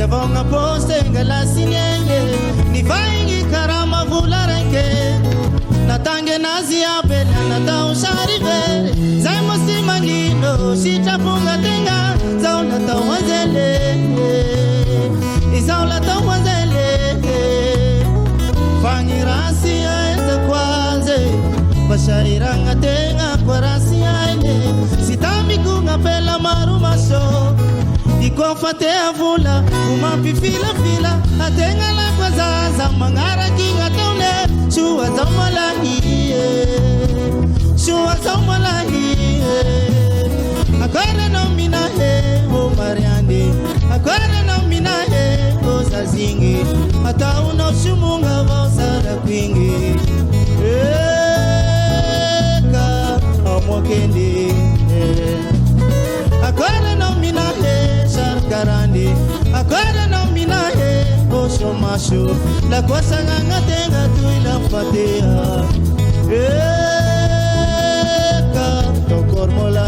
Devonga poste ngala sinenge ni vaingi karama vularenke natange nazia bela natau sharive zai mosi mangino shitapunga tenga zauna tawazele izaula tawazele fangi rasia eza kwanze bashairanga tenga kwa rasia ene sitami kunga pela marumaso iko fate avula umapi fila fila atenga la kwa zaza mangara kinga taune shua zamalahi akwere no mina he o mariande akwere no mina he o zazingi ata uno shumunga vausara kwingi eka omokende akwere no mina he sharkarandi akwere no mina he o shomasho la kwasa nganga tenga tuila fatea eka tokormola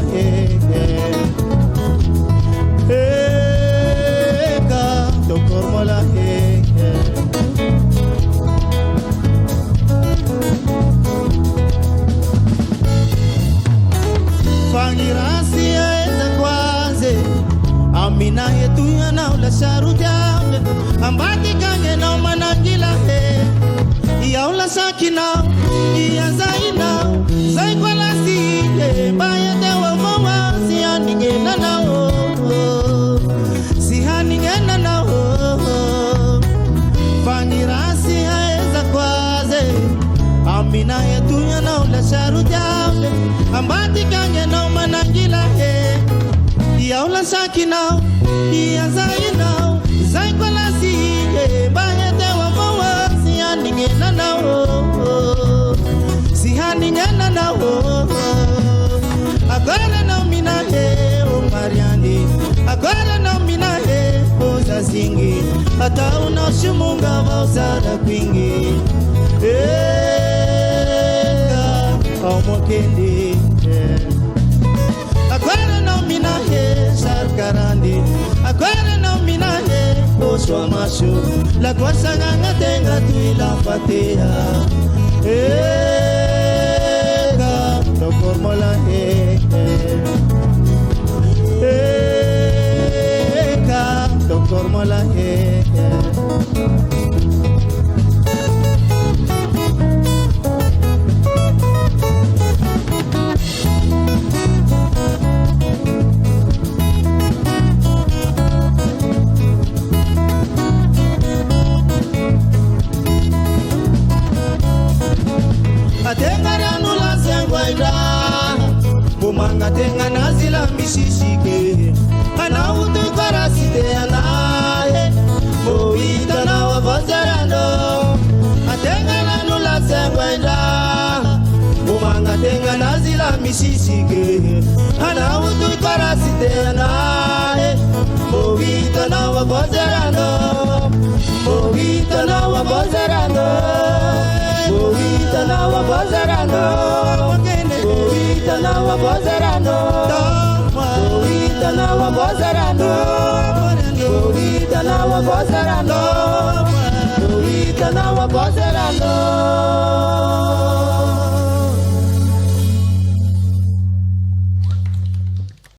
eka tokormola fangirasi eza kwanze amina yetu yana ula sharuja ambati kange na manangila ya ula sakina ya zaina zai kwa lasi baya dewa mama sihani ngena na sihani ngena na fangirasi eza kwanze amina yetu yana ula sharuja ambati kange na manangila ya ula sakina ya zaina zai kwa lasi baya dewa mama sihani ngena na sihani ngena na agora não mina he o mariani agora não mina he o zazingi ata una shumunga vausara kwingi omokende agora não mina he sharkarandi agora não mina he o shomasho la kwasa nganga tenga tuila fatea eka tokormola eka tokormola atenga nula sengwaida bumanga tenga nazila misishike ana utu karasite anaye moita na wavozerano atenga nula sengwaida bumanga tenga nazila misishike ana utu karasite anaye moita na wavozerano moita na wavozerano Boita na wabozerano, boita na wabozerano, boita na wabozerano, boita na wabozerano, boita na wabozerano.